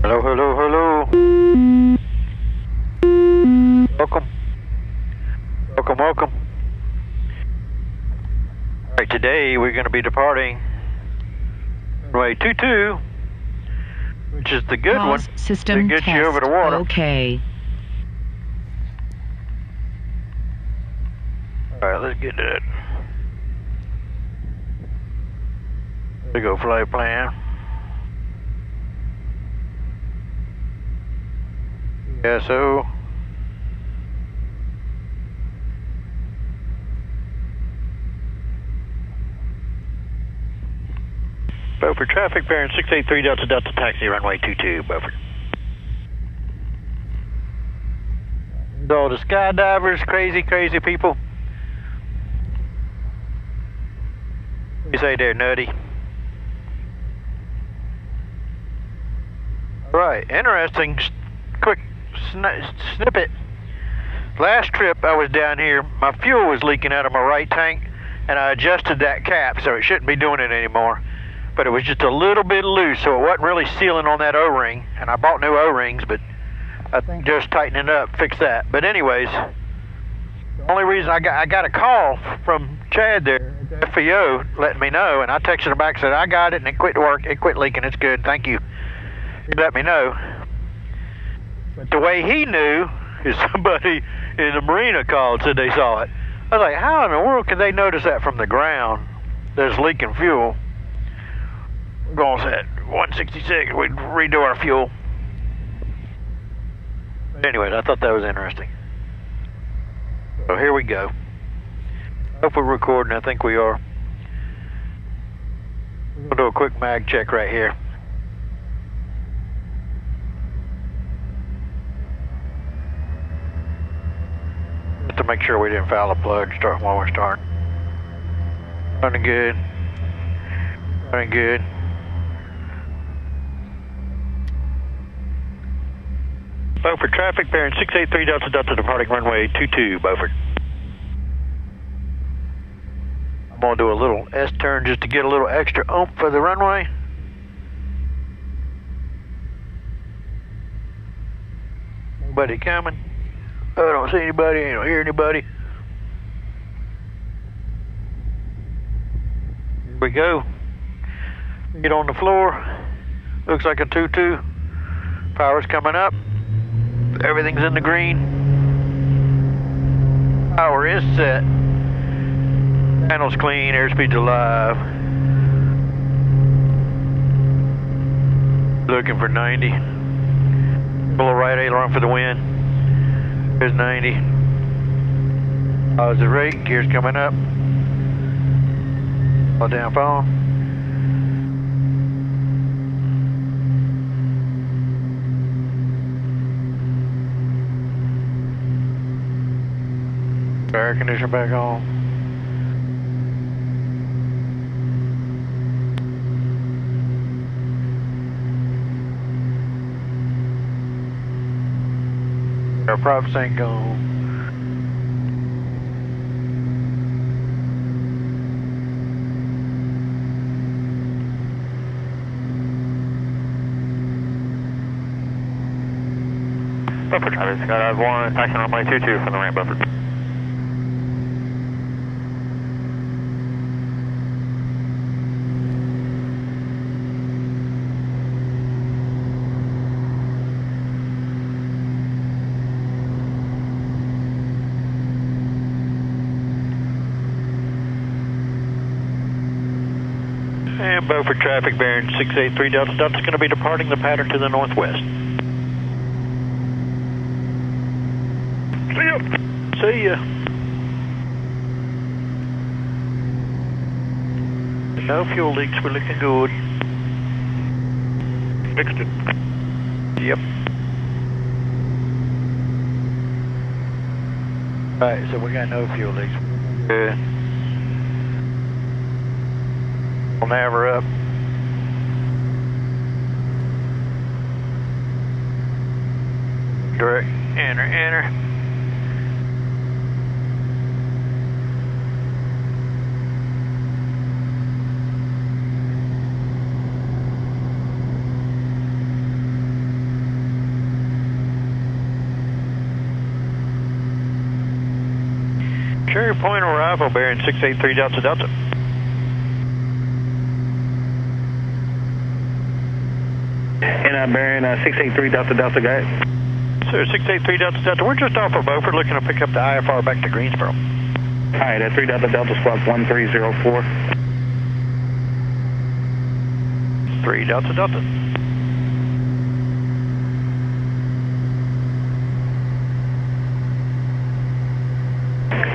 Hello, hello, hello. Welcome. Welcome, welcome. All right, today we're going to be departing runway 22, which is the good Pause one system that gets test. you over the water. Okay. All right, let's get to it. There we go, flight plan. GSO. Beaufort traffic bearing 683 Delta Delta taxi runway 22, Beaufort. All the skydivers, crazy, crazy people. What do you say there, nutty? Right, interesting, quick snippet. Last trip I was down here, my fuel was leaking out of my right tank, and I adjusted that cap, so it shouldn't be doing it anymore. But it was just a little bit loose, so it wasn't really sealing on that O-ring. And I bought new O-rings, but I think just tightening it up, fix that. But anyways, the only reason I got a call from Chad there, FEO, letting me know, and I texted her back and said, I got it, and it quit leaking, it's good, thank you. He let me know. But the way he knew is somebody in the marina called, said they saw it. I was like, how in the world could they notice that from the ground there's leaking fuel? We're going at 166, we'd redo our fuel. But anyways, I thought that was interesting. So here we go. Hope we're recording, I think we are. We'll do a quick mag check right here. Just to make sure we didn't foul a plug while we're starting. Running good. Running good. Beaufort traffic bearing 683 Delta Delta departing runway 22, Beaufort. I'm going to do a little S-turn just to get a little extra oomph for the runway. Nobody coming. Oh, I don't see anybody, I don't hear anybody. Here we go. Get on the floor. Looks like a 2-2. Power's coming up. Everything's in the green. Power is set. Panel's clean, airspeed's alive. Looking for 90. Pull a right aileron for the wind. There's 90. Positive rate, gears coming up. All down phone. Air conditioner back on. Our prop sync on. Beaufort traffic, Skydive 1, taxi runway 22 from the ramp, Beaufort. And Beaufort traffic bearing 683 Delta Delta is going to be departing the pattern to the northwest. See ya. See ya. No fuel leaks, we're looking good. Fixed it. Yep. Alright, so we got no fuel leaks. Good. We'll nav her up. Direct, enter, enter. Cherry Point arrival, bearing 683 Delta Delta. And bearing 683 Delta Delta, guys. Sir, 683 Delta Delta, we're just off of Beaufort looking to pick up the IFR back to Greensboro. Alright, 3 Delta Delta squawk 1304. 3 Delta Delta.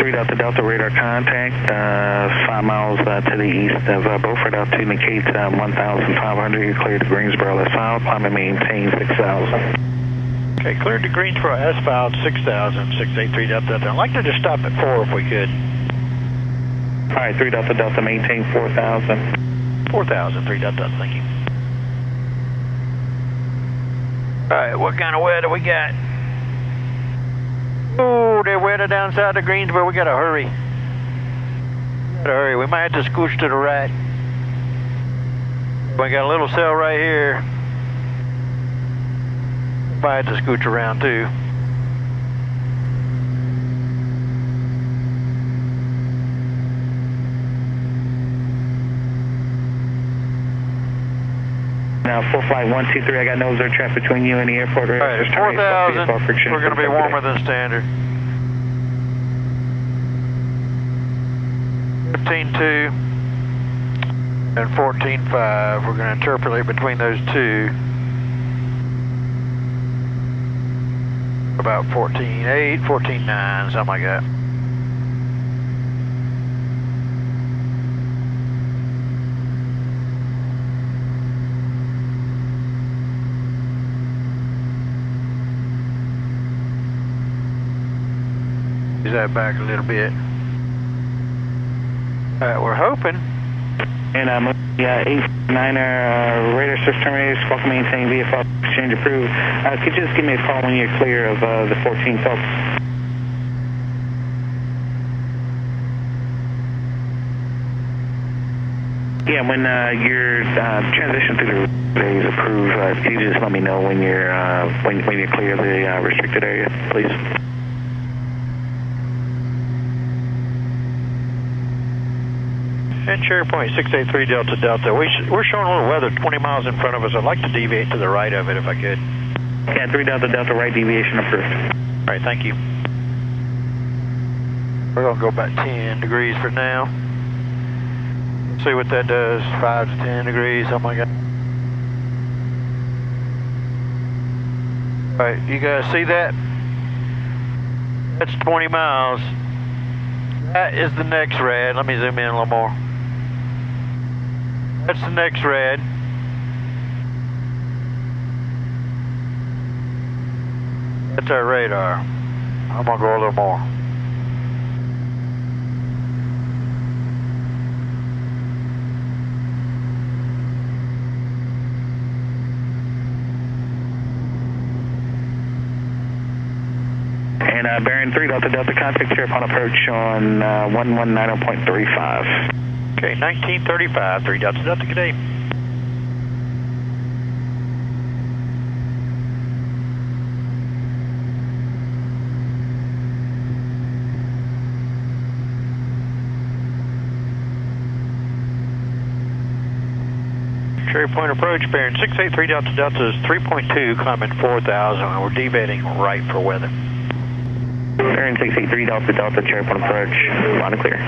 Delta Delta radar contact, 5 miles to the east of Beaufort, altitude indicates 1,500. You're cleared to Greensboro as filed. Climate maintain 6,000. Okay, cleared to Greensboro as filed 6,000, 683 Delta Delta. I'd like to just stop at 4 if we could. Alright, 3 Delta Delta maintain 4,000. 4,000, 3 Delta Delta, thank you. Alright, what kind of weather we got? Oh, they're wetter down south of Greensboro. We gotta hurry. We might have to scooch to the right. We got a little cell right here. Might have to scooch around too. Now, 45123, I got no observed traffic between you and the airport. All right, 4,000. We're going to be warmer than standard. 15.2 and 14.5. We're going to interpolate between those two. About 14.8, 14.9, something like that. That back a little bit. Alright, we're hoping. And 8-9er radar source terminated, squawk maintain VFR exchange approved. Could you just give me a call when you're clear of the 14 folks? Yeah, when your transition through the is approved, could you just let me know when you're clear of the restricted area, please? And Cherry Point 683 Delta Delta. We're showing a little weather 20 miles in front of us. I'd like to deviate to the right of it if I could. Yeah, 3 Delta Delta, right deviation approved. All right, thank you. We're going to go about 10 degrees for now. See what that does. 5 to 10 degrees, something like that. All right, you guys see that? That's 20 miles. That is the Nexrad. Let me zoom in a little more. That's the Nexrad. That's our radar. I'm gonna go a little more. And bearing 3 Delta Delta, contact here upon approach on 1190.35. Okay, 1935, 3 Delta Delta, good day. Cherry Point approach, bearing 683 Delta Delta is 3.2, climbing 4,000, and we're deviating right for weather. Bearing 683 Delta Delta, Cherry Point approach, loud and clear.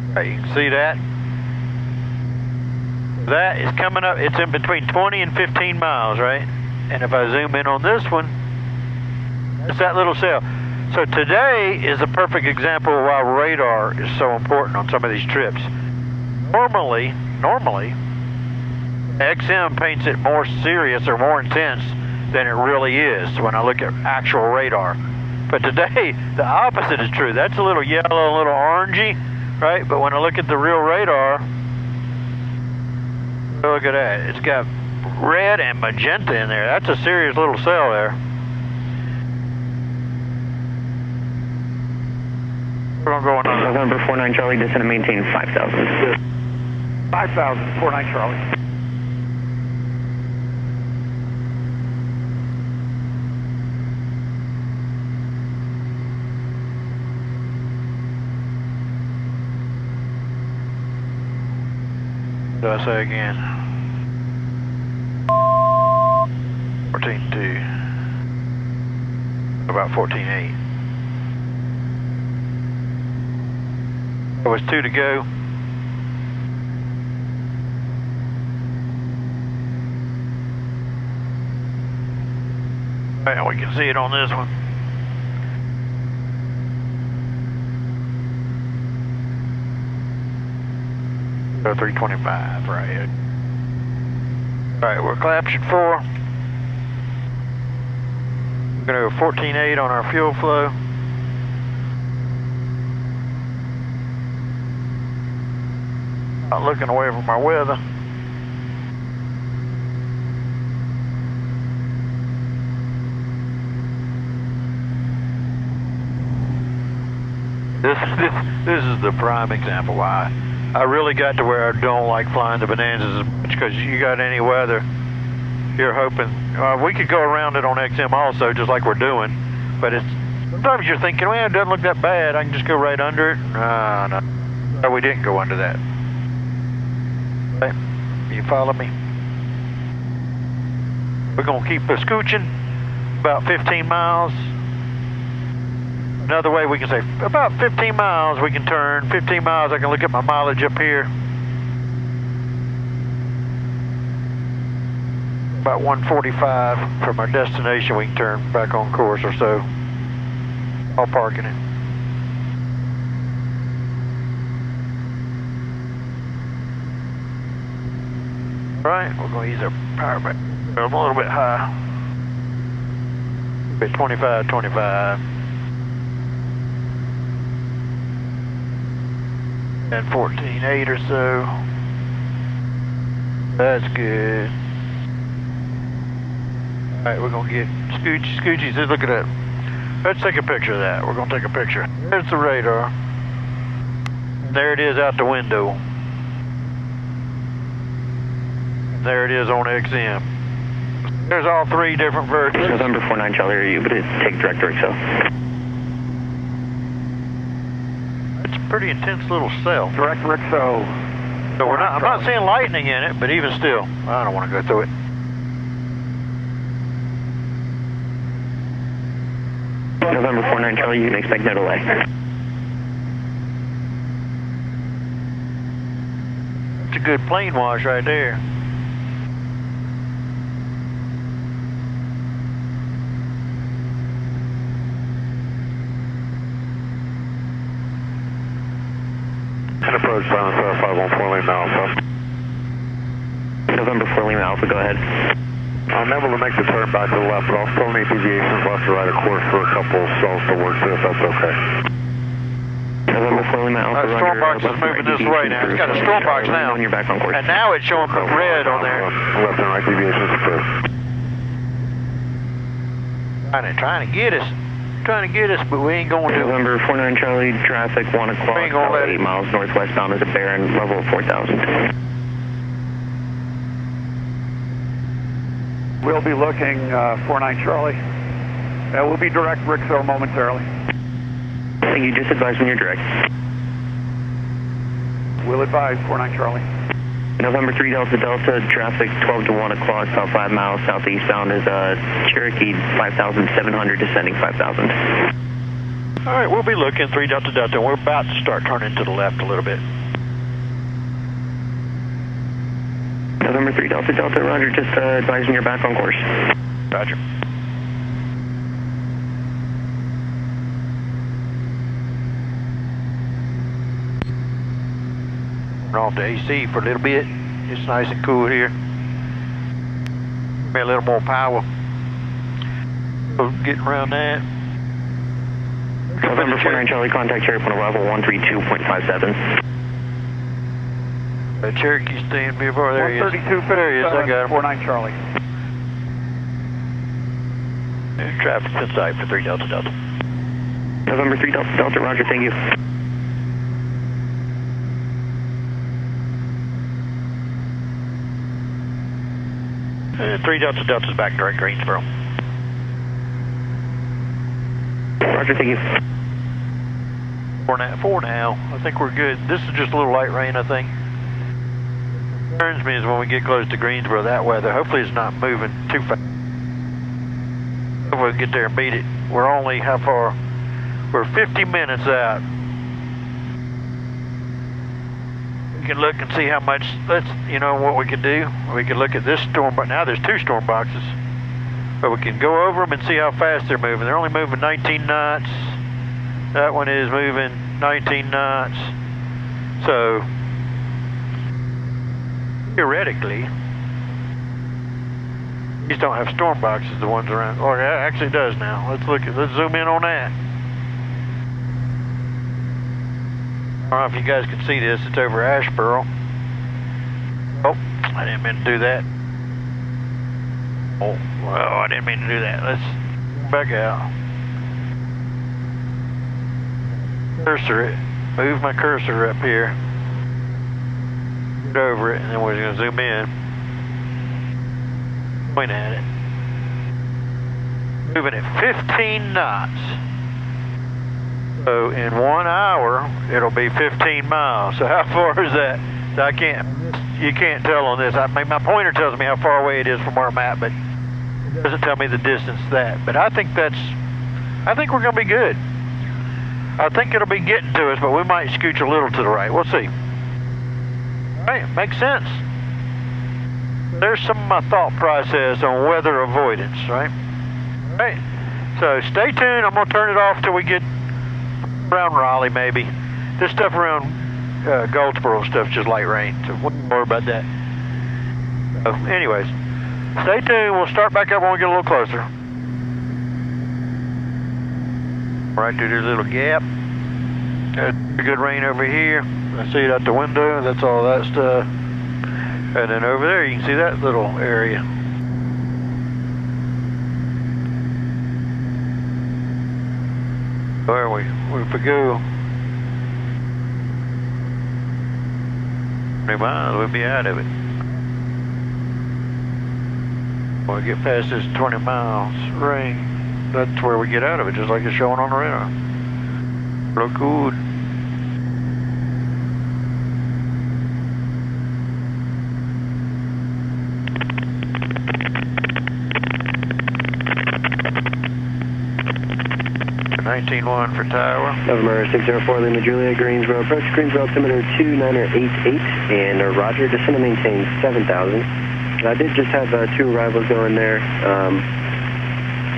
All right, you can see that. That is coming up, it's in between 20 and 15 miles, right? And if I zoom in on this one, that's that little cell. So today is a perfect example of why radar is so important on some of these trips. Normally, XM paints it more serious or more intense than it really is when I look at actual radar. But today, the opposite is true. That's a little yellow, a little orangey, right? But when I look at the real radar, look at that. It's got red and magenta in there. That's a serious little cell there. We're going to go on. November 49 Charlie, descend and maintain 5,000. 5,000, 49 Charlie. do I say again? 14.2. About 14.8. There was 2 to go. And we can see it on this one. So 325 right here. Alright, we're collapsing 4. We're going to go 14.8 on our fuel flow. Not looking away from our weather. This is the prime example why I really got to where I don't like flying the Bonanzas as much, because you got any weather, you're hoping, we could go around it on XM also, just like we're doing, but it's, sometimes you're thinking, well, it doesn't look that bad, I can just go right under it. No, we didn't go under that. Okay, you follow me? We're going to keep scooching about 15 miles. Another way we can say, about 15 miles we can turn. 15 miles, I can look at my mileage up here. About 145 from our destination, we can turn back on course or so. All parking it. Right, we're going to use our power back. I'm a little bit high. Bit 25, 25. And 14.8 or so. That's good. Alright, we're gonna get Scoochie says, look at that. Let's take a picture of that. We're gonna take a picture. There's the radar. There it is out the window. There it is on XM. There's all 3 different versions. November 49 Charlie, are you able to take direct XO? Pretty intense little cell. Direct XO. So we're not, I'm not seeing lightning in it, but even still, I don't want to go through it. November 49 Charlie, you can expect no delay. It's a good plane wash right there. And approach silence 514 Lima Alpha. November 4 Lima Alpha, go ahead. I'm able to make the turn back to the left, but I'll still need deviations left to right, of course, for a couple of cells to work through, if that's okay. November 4 Lima Alpha, That storm box is moving this way now. It's got a storm box now. You're back on course. And now it's showing red on there. Left and right deviations approved. Trying to get us. Trying to get us, but we ain't going to. November 49 Charlie, traffic 1 o'clock, We ain't gonna let 8 it. miles northwestbound is a Baron, level of 4,000. We'll be looking 49 Charlie. We'll be direct XO momentarily. Thank you, just advise when you're direct. We'll advise 49 Charlie. November 3 Delta Delta, traffic 12 to 1 o'clock, about 5 miles southeastbound is Cherokee 5,700, descending 5,000. All right, we'll be looking 3 Delta Delta. We're about to start turning to the left a little bit. November 3 Delta Delta, roger, just advising you're back on course. Roger. Off the AC for a little bit. It's nice and cool here. Maybe a little more power. So getting around that. November 49 Charlie, contact Cherokee on level 132.57. Cherokee staying before there he is. 132, There he is, I got him. 49 Charlie. Traffic's in sight for 3 Delta Delta. November 3 Delta Delta, roger, thank you. 3 Delta Delta's back direct Greensboro. Roger, thank you. 4 now. I think we're good. This is just a little light rain, I think. Concerns me is when we get close to Greensboro, that weather. Hopefully it's not moving too fast. Hopefully we can get there and beat it. We're only, how far? We're 50 minutes out. We can look and see how much, you know what we can do. We can look at this storm, but now there's 2 storm boxes. But we can go over them and see how fast they're moving. They're only moving 19 knots. That one is moving 19 knots. So, theoretically, these don't have storm boxes, the ones around. Oh, it actually does now. Let's zoom in on that. I don't know if you guys can see this. It's over Asheboro. Oh, I didn't mean to do that. Oh, well, I didn't mean to do that. Let's back out. Cursor it. Move my cursor up here. Get over it, and then we're going to zoom in. Point at it. Moving at 15 knots. So in 1 hour, it'll be 15 miles. So how far is that? So you can't tell on this. I mean, my pointer tells me how far away it is from where I'm at, but it doesn't tell me the distance that. But I think we're going to be good. I think it'll be getting to us, but we might scooch a little to the right. We'll see. All right, makes sense. There's some of my thought process on weather avoidance, right? All right, so stay tuned. I'm going to turn it off till we get around Raleigh, maybe. This stuff around Goldsboro stuff's just light rain, so we won't worry about that. So, anyways, stay tuned. We'll start back up when we get a little closer. Right through this little gap. There's good rain over here. I see it out the window. That's all that stuff. And then over there, you can see that little area. Where we go 20 miles, we'll be out of it. When we get past this 20 miles range, that's where we get out of it, just like it's showing on the radar. Look good. $19.1 for tower. November 604 Lima Julia, Greensboro approach. Greensboro altimeter 2988 and Roger. Descend and maintain 7,000. I did just have 2 arrivals going there.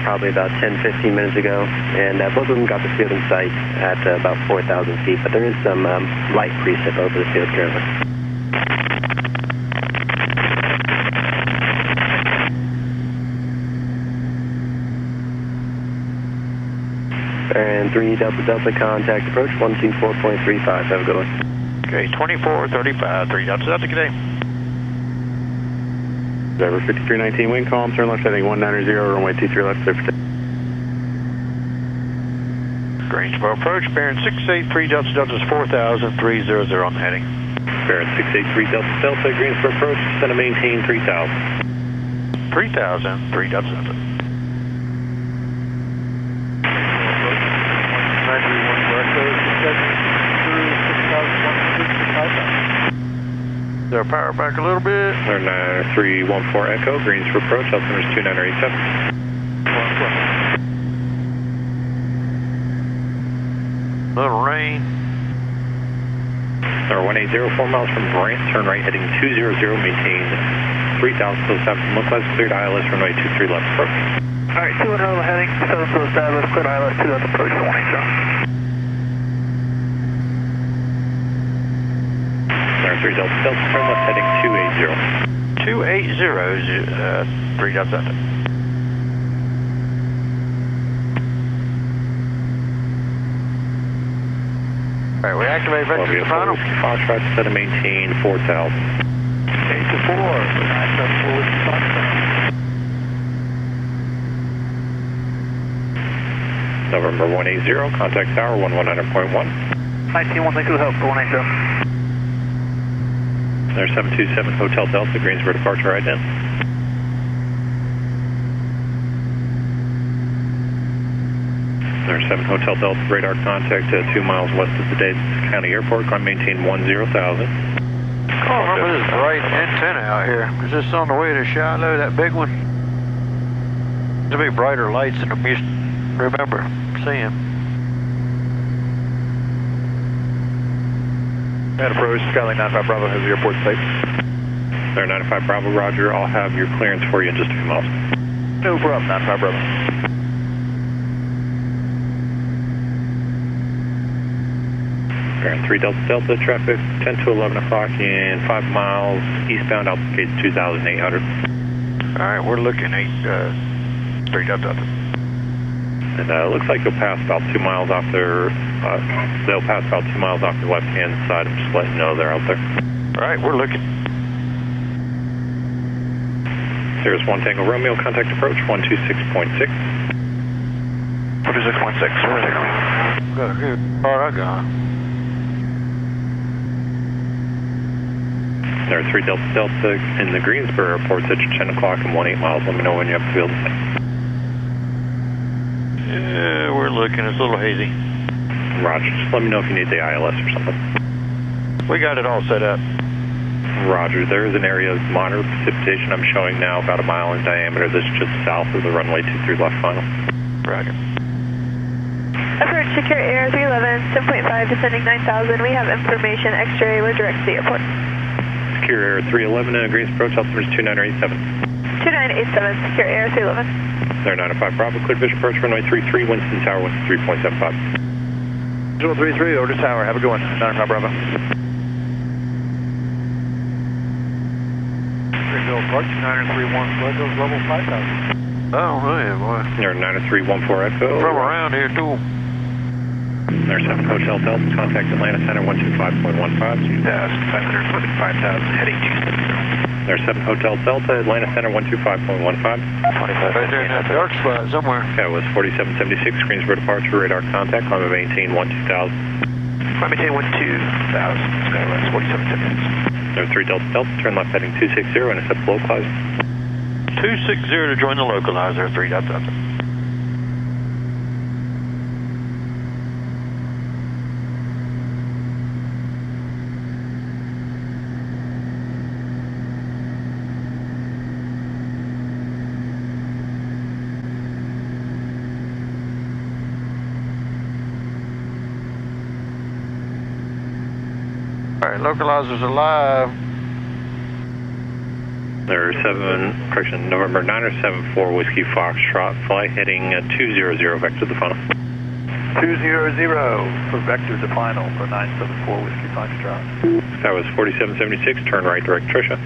Probably about 10-15 minutes ago, and both of them got the field in sight at about 4,000 feet, but there is some light precip over the field currently. And 3 Delta Delta contact approach 124.35. Have a good one. Okay, 2435, 3 Delta Delta, good day. Driver 5319, wind calm, turn left heading 190, runway 23 left, clear for Greensboro approach, bearing 683 Delta Delta is 4,000, 300 on the heading. Bearing 683 Delta Delta, Greensboro approach, descend and maintain 3,000. 3,000, 3 Delta Delta. They'll power back a little bit. 314 Echo, Greensboro approach, altimeter is 2987. Little rain. Number 180, 4 miles from Brant, turn right heading 200, maintain 3,000 close up from localized cleared ILS, runway 23 left approach. Alright, 210 heading 7 close ILS, cleared ILS 2 left approach 180. 3 Delta Delta, turn left heading 280. 280, 3 Delta Delta. Alright, we activate vector final. Foxtrot, set and maintain 4,000. 8 to 4, 974 November 180, contact tower 119.1. 19-1, thank you for the help for 180. There's 727 Hotel Delta, Greensboro departure right in. There's 7 Hotel Delta, radar contact 2 miles west of the Davis County Airport, going to maintain 10,000. Oh, remember this bright antenna out here. Is this on the way to Shiloh, that big one? There'll be brighter lights than I'm used to remember seeing. And approach, Skyline 95 Bravo has the airport safe. There, 95 Bravo, roger. I'll have your clearance for you in just a few miles. No problem, 95 Bravo. Bearing 3 Delta Delta, traffic 10 to 11 o'clock in 5 miles eastbound, altitude 2,800. Alright, we're looking at 3 Delta Delta. And it looks like you'll pass about 2 miles off their, they'll pass about 2 miles off the left-hand side. I'm just letting you know they're out there. Alright, we're looking. There's 1 Tango Romeo, contact approach 126.6. 126.6, where's it going? Got a good car I got. There are 3 Delta Delta in the Greensboro airport at 10 o'clock and 18 miles. Let me know when you have the field. Yeah, we're looking. It's a little hazy. Roger. Just let me know if you need the ILS or something. We got it all set up. Roger. There is an area of moderate precipitation I'm showing now, about a mile in diameter. This is just south of the runway 23 left final. Roger. Approach secure air 311, 10.5 descending 9,000. We have information X-ray. We're direct to the airport. Secure air 311 Greensboro, altitude is 2987. 2987, secure air 311. There, 95 Bravo, clear vision approach runway 33, Winston Tower, Winston 3.75. Visual 33, over to Tower, have a good one, 95 Bravo. Greenville approach, 931, Flagos, level 5,000. Oh, man, boy. There, 90314 Echo. From around here, too. There's 7 Hotel Delta, contact Atlanta Center 125.15. 2,500 foot, 5,000, heading 270. There's 7 Hotel Delta, Atlanta Center 125.15. 25. Right there in that dark spot somewhere. That was 4776, Greensboro departure, radar contact, climb and maintain 12,000. Climb maintain 12,000, Skywest 4776. There's 3 Delta Delta, turn left heading 260 and accept localizer. 260 to join the localizer, 3 Delta Delta. Alright, localizer's alive. There are 7, correction, November 974 Whiskey Foxtrot, fly heading 200, vector to the final. 200 for vector to final for 974 Whiskey Foxtrot. That was 4776, turn right, direct Tricia.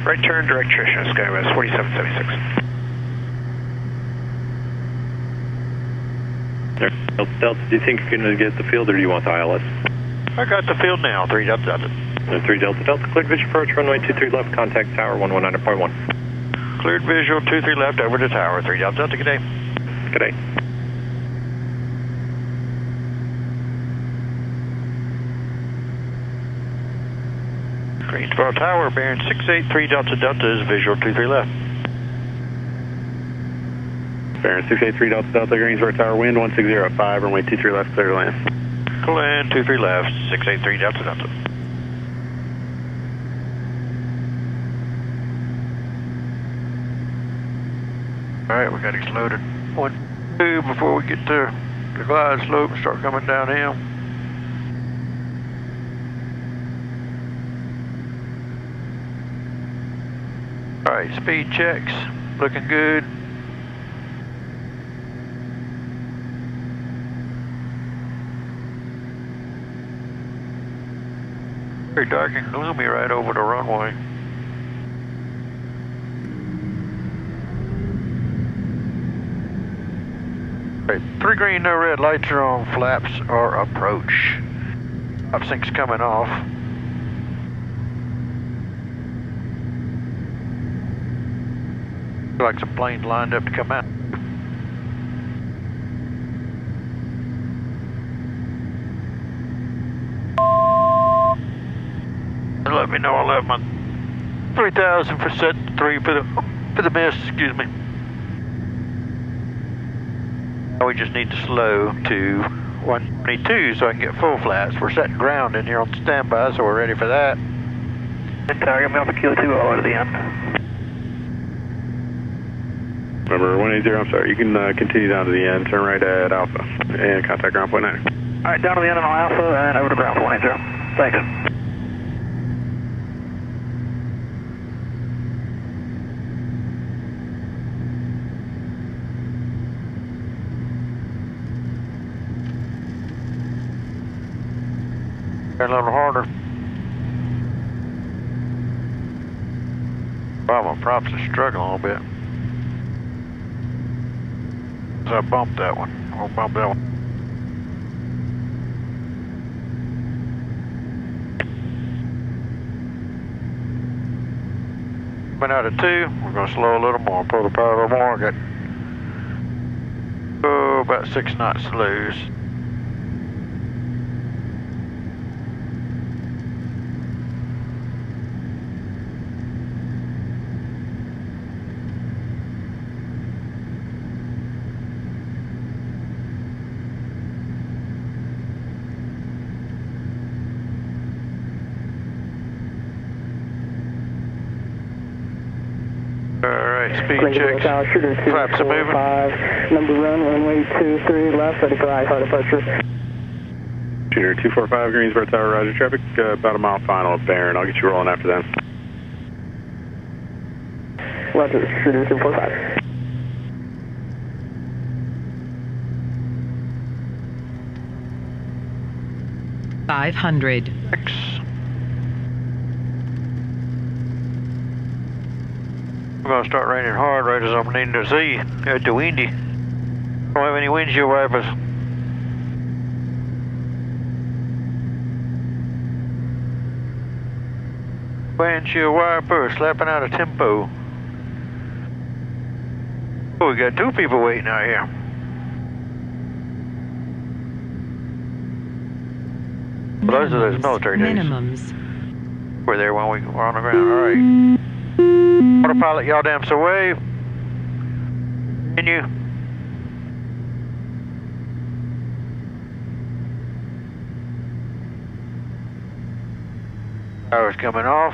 Right turn, direct Tricia, Skywest 4776. There, Delta, do you think you're going to get the field or do you want the ILS? I got the field now, 3 Delta Delta. 3 Delta Delta, cleared vision approach, runway 23 left, contact tower 119.1. Cleared visual, 23 left, over to tower, 3 Delta Delta, good day. Good day. Greensboro Tower, bearing 683 Delta Delta is visual, 23 left. Bearing 683 Delta Delta, Greensboro Tower, wind 1605, runway 23 left, clear to land. Clear land, 23 left, 683 Delta Delta. Alright, we got it loaded. 1, 2 before we get to the glide slope and start coming downhill. Alright, speed checks, looking good. Very dark and gloomy right over the runway. Right, 3 green, no red, lights are on, flaps are approach. Upsink's coming off. Looks like some planes lined up to come out. Let me know I'll have my 3,000 for set 3 for the miss, excuse me. Now we just need to slow to 122 so I can get full flats. We're setting ground in here on standby, so we're ready for that. Tower, get me off of Kilo 2 all the way to the end. Remember 180, I'm sorry, you can continue down to the end, turn right at Alpha, and contact ground point 9. Alright, down to the end on Alpha and over to ground point 180. Thanks. A little harder. Wow, my props are struggling a little bit. So I bumped that one. I'll bump that one. Went out of 2. We're going to slow a little more. Pull the power a little more. Got about 6 knots to lose. Alright, speed checks. Flaps are moving. Number run, runway 23 left, ready for high departure. Shooter 245, Greensboro Tower, roger. Traffic about a mile final at Barron. I'll get you rolling after that. Roger, shooter 245. $500. We're going to start raining hard right as I'm needing to see. It's too windy. Don't have any windshield wipers. Windshield wiper slapping out of tempo. Oh, we got 2 people waiting out here. Well, those are those military days. Minimums. We're there when we were on the ground. All right. Autopilot, y'all damn so wave. Continue. Power's coming off.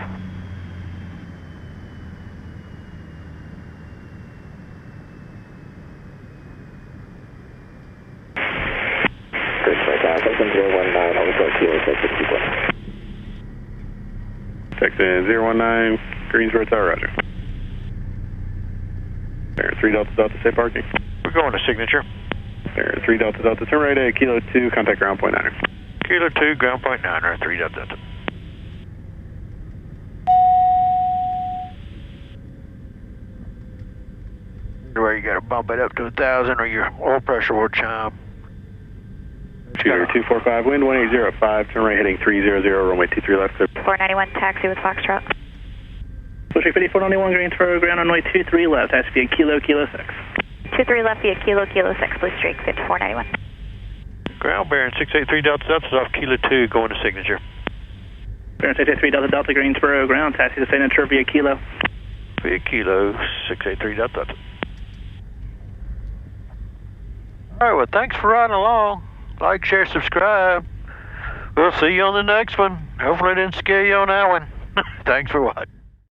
Texan 019, Greensboro Tower, roger. There, 3 Delta Delta, stay parking. We're going to signature. There, 3 Delta Delta, turn right at Kilo 2, contact ground point 9. Kilo 2, ground point 9, or 3 Delta Delta. Where you got to bump it up to 1,000 or your oil pressure will chime. Shooter 245, wind 1805, turn right heading 300, runway 23 left, clear. 491 taxi with Foxtrot. Pushing 5491, Greensboro, ground runway 23 left, has to be a Kilo 6. 23 left via Kilo 6, blue streak, 5491. Ground bearing 683 Delta Delta off Kilo 2 going to signature. Bearing 683 Delta Delta, Greensboro, ground, taxi to signature via Kilo. Via Kilo 683 Delta Delta. Alright, well thanks for riding along. Like, share, subscribe. We'll see you on the next one. Hopefully I didn't scare you on that one. Thanks for watching.